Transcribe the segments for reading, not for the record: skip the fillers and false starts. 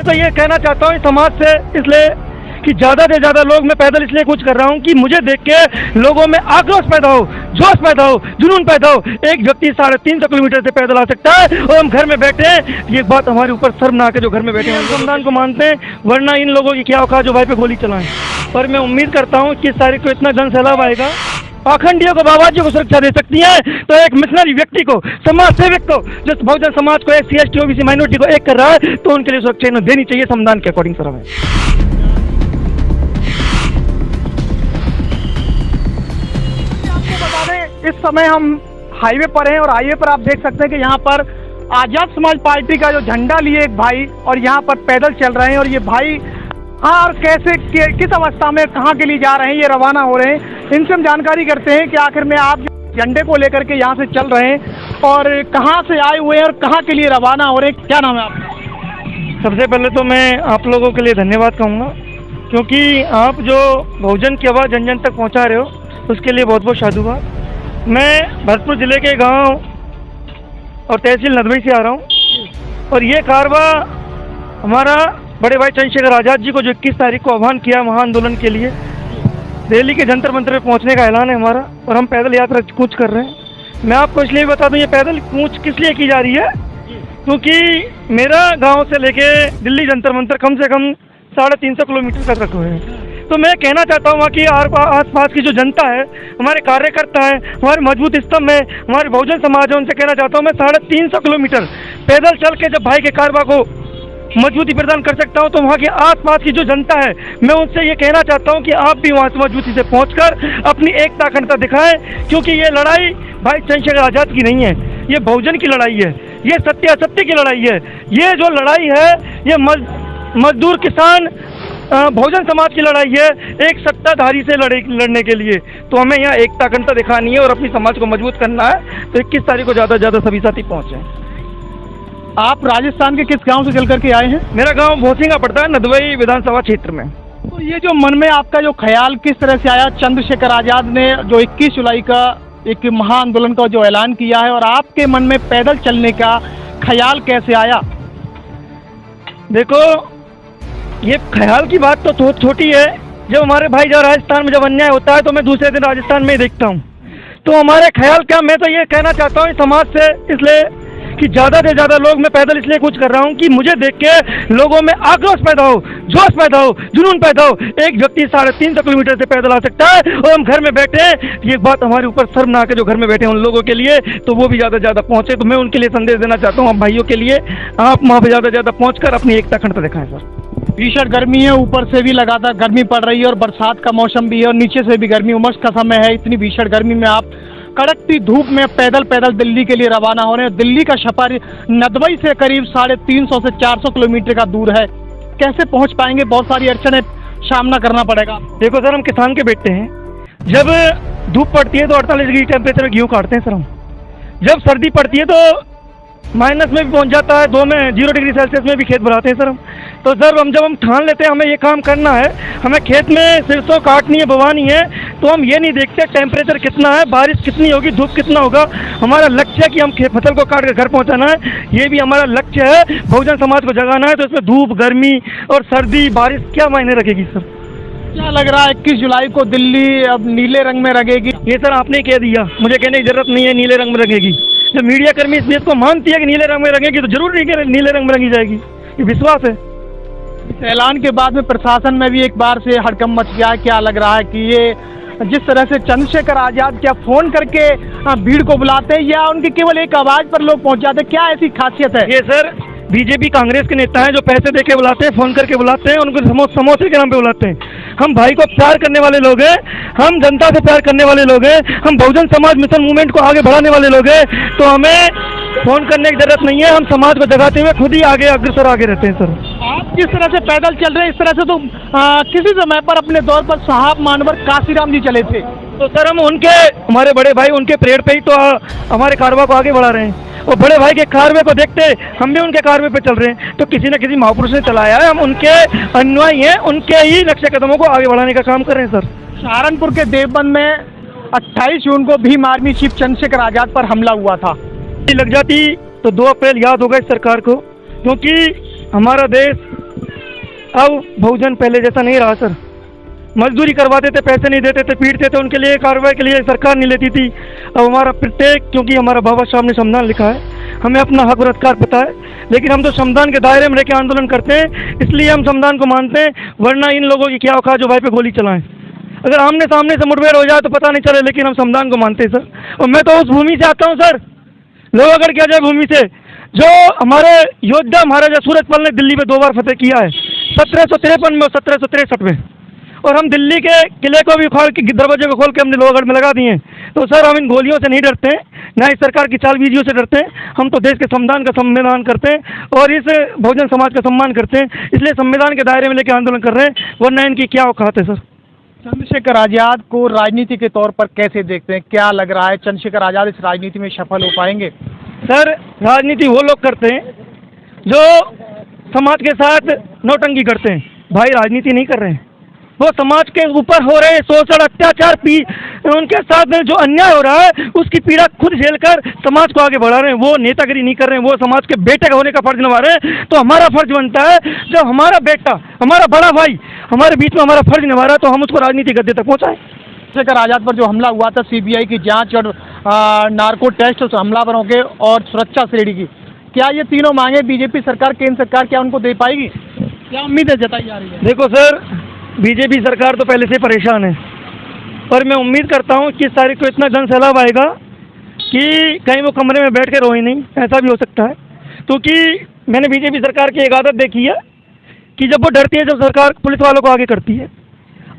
तो ये कहना चाहता हूँ समाज से, इसलिए कि ज़्यादा से ज़्यादा लोग, मैं पैदल इसलिए कुछ कर रहा हूँ कि मुझे देख के लोगों में आक्रोश पैदा हो, जोश पैदा हो, जुनून पैदा हो। एक व्यक्ति 350 किलोमीटर से पैदल आ सकता है और हम घर में बैठे हैं। ये बात हमारे ऊपर शर्मनाक है जो घर में बैठे हैं, संविधान को मानते हैं, वरना इन लोगों की क्या औकात जो भाई पे गोली चलाएं। पर मैं उम्मीद करता हूँ कि इस तारीख को इतना जन सैलाब आएगा, पाखंडियों को, बाबाजियों को सुरक्षा दे सकती है तो एक मिशनरी व्यक्ति को, समाज सेवक को, जो बहुजन समाज को, SC ST OBC माइनॉरिटी को एक कर रहा है, तो उनके लिए सुरक्षा इन्हें देनी चाहिए संविधान के अकॉर्डिंग। सर, हमें आपको बता दें, इस समय हम हाईवे पर हैं और हाईवे पर आप देख सकते हैं कि यहाँ पर आजाद समाज पार्टी का जो झंडा लिए एक भाई और यहाँ पर पैदल चल रहे हैं। और ये भाई हाँ और कैसे किस अवस्था में कहाँ के लिए जा रहे हैं, ये रवाना हो रहे हैं, इनसे हम जानकारी करते हैं कि आखिर में आप झंडे को लेकर के यहाँ से चल रहे हैं और कहाँ से आए हुए हैं और कहाँ के लिए रवाना हो रहे हैं, क्या नाम है आपका? सबसे पहले तो मैं आप लोगों के लिए धन्यवाद कहूँगा, क्योंकि आप जो बहुजन की आवाज़ जन जन तक पहुँचा रहे हो, उसके लिए बहुत बहुत साधुवाद। मैं भरतपुर ज़िले के गांव और तहसील नदबई से आ रहा हूं और ये कारवा हमारा बड़े भाई चंद्रशेखर आज़ाद जी को जो 21 तारीख को आह्वान किया महाआंदोलन के लिए, दिल्ली के जंतर मंतर पे पहुंचने का ऐलान है हमारा, और हम पैदल यात्रा कूच कर रहे हैं। मैं आपको इसलिए बता दूं, ये पैदल कूच किस लिए की जा रही है, क्योंकि मेरा गाँव से लेके दिल्ली जंतर मंतर कम से कम 350 किलोमीटर तक रखे हुए हैं। तो मैं कहना चाहता हूँ वहाँ की आस पास की जो जनता है, हमारे कार्यकर्ता हैं, हमारे मजबूत स्तंभ है, हमारे बहुजन समाज है, उनसे कहना चाहता हूँ मैं 350 किलोमीटर पैदल चल के जब भाई के कारवा को मजबूती प्रदान कर सकता हूँ, तो वहाँ के आसपास की जो जनता है, मैं उनसे ये कहना चाहता हूँ कि आप भी वहाँ से मजबूती से पहुँचकर अपनी एकता अखंडता दिखाएं, क्योंकि ये लड़ाई भाई चंद्रशेखर आज़ाद की नहीं है, ये बहुजन की लड़ाई है, ये सत्य असत्य की लड़ाई है। ये जो लड़ाई है ये मजदूर किसान बहुजन समाज की लड़ाई है, एक सत्ताधारी से लड़ने के लिए। तो हमें यहाँ एकता अखंडता दिखानी है और अपनी समाज को मजबूत करना है। तो 21 तारीख को ज़्यादा से ज़्यादा सभी साथी पहुँचे। आप राजस्थान के किस गांव से चल करके आए हैं? मेरा गांव भोसिंगा पड़ता है, नदबई विधानसभा क्षेत्र में। तो ये जो मन में आपका जो ख्याल किस तरह से आया, चंद्रशेखर आज़ाद ने जो 21 जुलाई का एक महाआंदोलन का जो ऐलान किया है, और आपके मन में पैदल चलने का ख्याल कैसे आया? देखो, ये ख्याल की बात तो छोटी है। जब हमारे भाई जब राजस्थान में जब अन्याय होता है तो मैं दूसरे दिन राजस्थान में ही देखता हूँ। तो हमारे ख्याल क्या, मैं तो ये कहना चाहता हूँ समाज से, इसलिए कि ज़्यादा से ज़्यादा लोग, मैं पैदल इसलिए कुछ कर रहा हूँ कि मुझे देख के लोगों में आक्रोश पैदा हो, जोश पैदा हो, जुनून पैदा हो। एक व्यक्ति 350 किलोमीटर से पैदल आ सकता है और हम घर में बैठे हैं। ये बात हमारे ऊपर शर्मनाक है जो घर में बैठे हैं उन लोगों के लिए, तो वो भी ज़्यादा से ज़्यादा पहुँचे। तो मैं उनके लिए संदेश देना चाहता हूँ, हम भाइयों के लिए, आप वहाँ पर ज़्यादा से ज़्यादा पहुँच कर अपनी एकता अखंडता दिखाएं। सर, भीषण गर्मी है, ऊपर से भी लगातार गर्मी पड़ रही है और बरसात का मौसम भी है और नीचे से भी गर्मी, उमस का समय है। इतनी भीषण गर्मी में आप कड़कती धूप में पैदल दिल्ली के लिए रवाना हो रहे हैं। दिल्ली का सफर नदबई से करीब 350 से 400 किलोमीटर का दूर है। कैसे पहुंच पाएंगे? बहुत सारी अड़चनें सामना करना पड़ेगा। देखो सर, हम किसान के बेटे हैं। जब धूप पड़ती है तो 48 डिग्री टेम्परेचर में गेहूँ काटते हैं सर हम। जब सर्दी पड़ती है तो माइनस में भी पहुंच जाता है, 0 डिग्री सेल्सियस में भी खेत भराते हैं सर हम। तो सर जब हम ठान लेते हैं हमें ये काम करना है, हमें खेत में सरसों काटनी है, बोवानी है, तो हम ये नहीं देखते टेम्परेचर कितना है, बारिश कितनी होगी, धूप कितना होगा। हमारा लक्ष्य है कि हम फसल को काट कर घर पहुंचाना है, ये भी हमारा लक्ष्य है। बहुजन समाज को जगाना है, तो इसमें धूप, गर्मी और सर्दी, बारिश क्या मायने रखेगी सर? क्या लग रहा है 21 जुलाई को दिल्ली अब नीले रंग में रंगेगी? ये सर आपने कह दिया, मुझे कहने की जरूरत नहीं है, नीले रंग में रंगेगी। जब मीडिया कर्मी इस बात को मानती है कि नीले रंग में रंगेगी, तो जरूर नीले रंग में रंगी जाएगी, ये विश्वास है। इस ऐलान के बाद में प्रशासन में भी एक बार से हड़कंप मच गया है। क्या लग रहा है कि ये जिस तरह से चंद्रशेखर आज़ाद क्या फ़ोन करके भीड़ को बुलाते हैं या उनकी केवल एक आवाज़ पर लोग पहुंच जाते हैं, क्या ऐसी खासियत है? ये सर बीजेपी कांग्रेस के नेता हैं जो पैसे देके बुलाते हैं, फ़ोन करके बुलाते हैं, उनको समोसे के नाम पे बुलाते हैं। हम भाई को प्यार करने वाले लोग हैं, हम जनता से प्यार करने वाले लोग हैं, हम बहुजन समाज मिशन मूवमेंट को आगे बढ़ाने वाले लोग हैं। तो हमें फ़ोन करने की जरूरत नहीं है, हम समाज को जगाते हुए खुद ही अग्रसर आगे रहते हैं सर। आप जिस तरह से पैदल चल रहे हैं, इस तरह से तो किसी समय पर अपने दौर पर साहब मानवर काशीराम जी चले थे। तो सर हम हमारे बड़े भाई उनके प्रेर पे ही तो हमारे कारवा को आगे बढ़ा रहे हैं, और बड़े भाई के कारवे को देखते हम भी उनके कारवे पे चल रहे हैं। तो किसी न किसी महापुरुष ने चलाया है, हम उनके अनुयायी हैं, उनके ही नक्शे कदमों को आगे बढ़ाने का काम कर रहे हैं सर। सहारनपुर के देवबंद में 28 जून को भीम आर्मी चीफ चंद्रशेखर आज़ाद पर हमला हुआ था। लग जाती तो 2 अप्रैल याद होगा इस सरकार को, क्योंकि हमारा देश अब बहुजन पहले जैसा नहीं रहा सर। मजदूरी करवाते थे, पैसे नहीं देते थे, पीटते थे, उनके लिए कार्रवाई के लिए सरकार नहीं लेती थी। अब हमारा प्रत्येक, क्योंकि हमारा बाबा साहब ने संविधान लिखा है, हमें अपना हक और अधिकार पता है, लेकिन हम तो संविधान के दायरे में लेकर आंदोलन करते हैं, इसलिए हम संविधान को मानते हैं। वरना इन लोगों की क्या औकात जो भाई पे गोली चलाएं। अगर आमने सामने से मुठभेड़ हो जाए तो पता नहीं चले, लेकिन हम संविधान को मानते हैं सर। और मैं तो उस भूमि से आता हूँ सर, लोहागढ़ की अजय भूमि से, जो हमारे योद्धा महाराजा सूरजमल ने दिल्ली में 2 बार फतेह किया है, 1753 में और 1763 में। और हम दिल्ली के किले को भी खोल के, दरवाजे को खोल के हमने लोहागढ़ में लगा दिए। तो सर हम इन गोलियों से नहीं डरते हैं, ना इस सरकार की चालबाजियों से डरते हैं। हम तो देश के संविधान का सम्मान करते हैं और इस बहुजन समाज का सम्मान करते हैं, इसलिए संविधान के दायरे में लेकर आंदोलन कर रहे हैं। वरना इनकी क्या औकात है सर। चंद्रशेखर आज़ाद को राजनीति के तौर पर कैसे देखते हैं? क्या लग रहा है चंद्रशेखर आज़ाद इस राजनीति में सफल हो पाएंगे? सर राजनीति वो लोग करते हैं जो समाज के साथ नौटंकी करते हैं, भाई राजनीति नहीं कर रहे हैं। वो समाज के ऊपर हो रहे शोषण, अत्याचार, उनके साथ में जो अन्याय हो रहा है उसकी पीड़ा खुद झेलकर समाज को आगे बढ़ा रहे हैं। वो नेतागिरी नहीं कर रहे हैं, वो समाज के बेटे होने का फर्ज निभा रहे हैं। तो हमारा फर्ज बनता है, जब हमारा बेटा, हमारा बड़ा भाई हमारे बीच में हमारा फर्ज निभा रहा है, तो हम उसको राजनीति गद्दे तक पहुँचाएं। चंद्रशेखर आज़ाद पर जो हमला हुआ था, सीबीआई की जांच और नार्को टेस्ट उस हमलावरों के और सुरक्षा श्रेणी की, क्या ये तीनों मांगे बीजेपी सरकार, केंद्र सरकार क्या उनको दे पाएगी? क्या उम्मीद है जताई जा रही है? देखो सर, बीजेपी सरकार तो पहले से परेशान है, पर मैं उम्मीद करता हूँ कि इस तारीख को इतना जन सैलाब आएगा कि कहीं वो कमरे में बैठ के रोए नहीं, ऐसा भी हो सकता है। क्योंकि मैंने बीजेपी सरकार की एक आदत देखी है कि जब वो डरती है, जब सरकार पुलिस वालों को आगे करती है।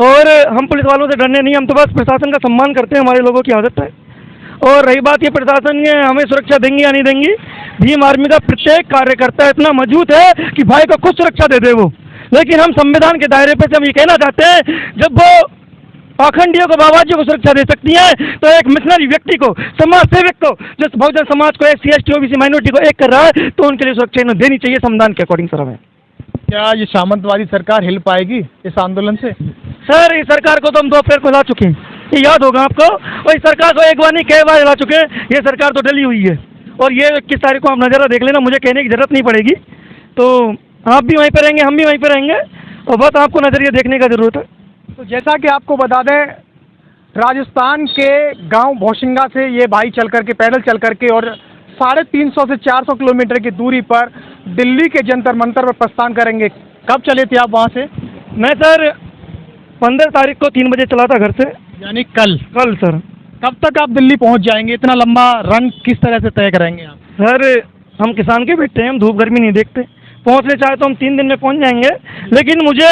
और हम पुलिस वालों से डरने नहीं, हम तो बस प्रशासन का सम्मान करते हैं, हमारे लोगों की आदत है। और रही बात ये प्रशासन ने हमें सुरक्षा देंगी या नहीं देंगी, भीम आर्मी का प्रत्येक कार्यकर्ता इतना मजबूत है कि भाई को खुद सुरक्षा दे दे वो। लेकिन हम संविधान के दायरे पे से हम ये कहना चाहते हैं, जब वो पाखंडियों को, बाबाजियों को सुरक्षा दे सकती है, तो एक मिशनरी व्यक्ति को, समाज सेवक को, जो बहुजन समाज को, SC ST OBC माइनॉरिटी को एक कर रहा है, तो उनके लिए सुरक्षा इन्हें देनी चाहिए संविधान के अकॉर्डिंग सर। हमें क्या ये सामंतवादी सरकार हिल पाएगी इस आंदोलन से? सर इस सरकार को तो हम 2 अप्रैल को हिला चुके हैं, ये याद होगा आपको। और इस सरकार को एक बार नहीं कई बार हिला चुके हैं, ये सरकार तो डली हुई है। और ये 21 तारीख को आप नज़ारा देख लेना, मुझे कहने की जरूरत नहीं पड़ेगी। तो आप भी वहीं पर रहेंगे, हम भी वहीं पर रहेंगे, और बस आपको नज़रिया देखने का ज़रूरत है। तो जैसा कि आपको बता दें, राजस्थान के गांव भौशिंगा से ये भाई चल करके, पैदल चल करके और 350 से 400 किलोमीटर की दूरी पर दिल्ली के जंतर मंतर पर प्रस्थान करेंगे। कब चले थे आप वहाँ से? मैं सर 15 तारीख को 3 बजे चला था घर से, यानी कल सर। कब तक आप दिल्ली पहुँच जाएंगे? इतना लंबा रन किस तरह से तय करेंगे आप? सर हम किसान के बेटे हैं, हम धूप गर्मी नहीं देखते। पहुँचने चाहे तो हम 3 दिन में पहुँच जाएंगे, लेकिन मुझे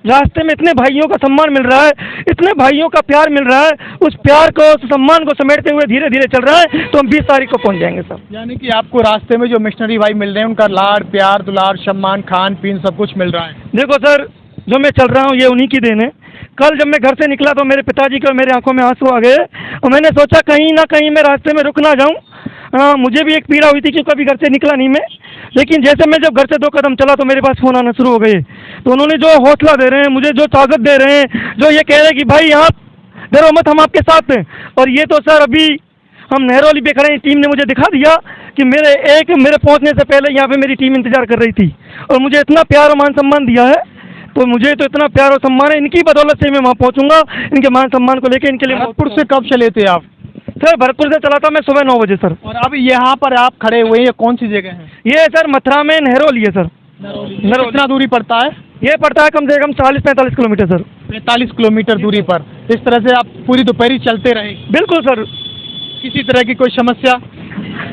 रास्ते में इतने भाइयों का सम्मान मिल रहा है, इतने भाइयों का प्यार मिल रहा है, उस प्यार को, उस सम्मान को समेटते हुए धीरे धीरे चल रहा है, तो हम 20 तारीख को पहुंच जाएंगे सर। यानी कि आपको रास्ते में जो मिशनरी भाई मिल रहे हैं, उनका लाड़ प्यार, दुलार, सम्मान, खान पीन सब कुछ मिल रहा है? देखो सर, जो मैं चल रहा हूँ ये उन्हीं की देन है। कल जब मैं घर से निकला तो मेरे पिताजी के और मेरे आंखों में आंसू आ गए, और मैंने सोचा कहीं ना कहीं मैं रास्ते में रुक ना जाऊँ। मुझे भी एक पीड़ा हुई थी कि कभी घर से निकला नहीं मैं, लेकिन जैसे मैं जब घर से 2 कदम चला तो मेरे पास फ़ोन आना शुरू हो गए। तो उन्होंने जो हौसला दे रहे हैं मुझे, जो ताकत दे रहे हैं, जो ये कह रहे हैं कि भाई आप डरो मत, हम आपके साथ हैं। और ये तो सर अभी हम नेहरोली पे खड़े हैं, टीम ने मुझे दिखा दिया कि मेरे पहुंचने से पहले यहाँ पे मेरी टीम इंतजार कर रही थी, और मुझे इतना प्यार और मान सम्मान दिया है। तो मुझे तो इतना प्यार और सम्मान है, इनकी बदौलत से मैं वहाँ पहुँचूंगा। इनके मान सम्मान को लेकर इनके लिए। भरतपुर से कब चले थे आप? सर भरतपुर से चला था मैं सुबह 9 बजे सर। और अब यहाँ पर आप खड़े हुए हैं, ये कौन सी जगह है? ये सर मथुरा में नेहरोली है सर। नेहरोली कितना दूरी पड़ता है? ये पड़ता है कम से कम 40-45 किलोमीटर सर। 45 किलोमीटर दूरी पर इस तरह से आप पूरी दोपहरी चलते रहे? बिल्कुल सर। किसी तरह की कोई समस्या?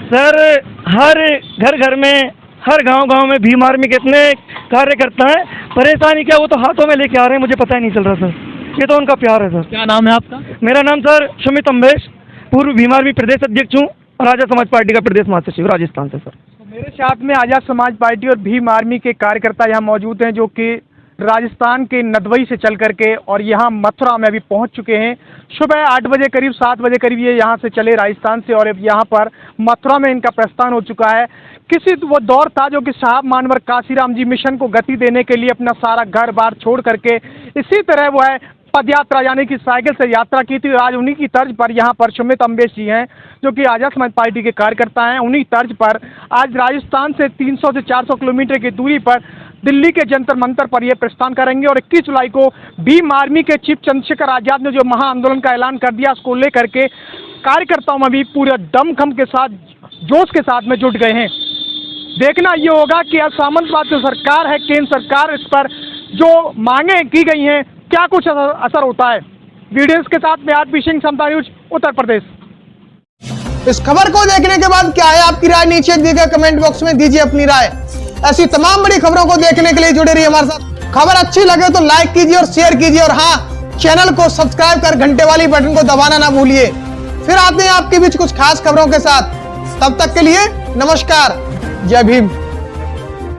सर हर घर में, हर गांव में भीम आर्मी के इतने कार्यकर्ता हैं, परेशानी क्या वो तो हाथों में लेके आ रहे हैं, मुझे पता ही नहीं चल रहा सर। ये तो उनका प्यार है सर। क्या नाम है आपका? मेरा नाम सर सुमित अम्बेश, पूर्व भीम आर्मी प्रदेश अध्यक्ष हूँ और आजाद समाज पार्टी का प्रदेश महासचिव राजस्थान से सर। तो मेरे साथ में आजाद समाज पार्टी और भीम आर्मी के कार्यकर्ता यहाँ मौजूद हैं, जो कि राजस्थान के नदवई से चल करके और यहाँ मथुरा में अभी पहुँच चुके हैं। सुबह 8 बजे करीब, 7 बजे करीब ये यहाँ से चले राजस्थान से, और अब यहाँ पर मथुरा में इनका प्रस्थान हो चुका है। किसी वो दौर था जो कि साहब मानवर काशीराम जी मिशन को गति देने के लिए अपना सारा घर बार छोड़ करके इसी तरह वो है पद यात्रा यानी कि साइकिल से यात्रा की थी। आज उन्हीं की तर्ज पर यहाँ पर सुमित अम्बेश जी हैं जो कि आजाद समाज पार्टी के कार्यकर्ता हैं। उन्हीं तर्ज पर आज राजस्थान से 300 से 400 किलोमीटर की दूरी पर दिल्ली के जंतर मंतर पर ये प्रस्थान करेंगे और 21 जुलाई को भीम आर्मी के चीफ चंद्रशेखर आजाद ने जो महा आंदोलन का ऐलान कर दिया, उसको लेकर के कार्यकर्ताओं में भी पूरे दमखम के साथ, जोश के साथ में जुट गए हैं। देखना ये होगा कि अब सामंतवाद जो सरकार है, केंद्र सरकार, इस पर जो मांगे की गई हैं, क्या कुछ असर होता है। वीडियोस के साथ में आरपी सिंह, समता न्यूज, उत्तर प्रदेश। इस खबर को देखने के बाद क्या है आपकी राय, नीचे दिए गए कमेंट बॉक्स में दीजिए अपनी राय। ऐसी तमाम बड़ी खबरों को देखने के लिए जुड़े रहिए हमारे साथ। खबर अच्छी लगे तो लाइक कीजिए और शेयर कीजिए, और हाँ, चैनल को सब्सक्राइब कर घंटे वाली बटन को दबाना ना भूलिए। फिर आते हैं आपके बीच कुछ खास खबरों के साथ। तब तक के लिए नमस्कार, जय भीम।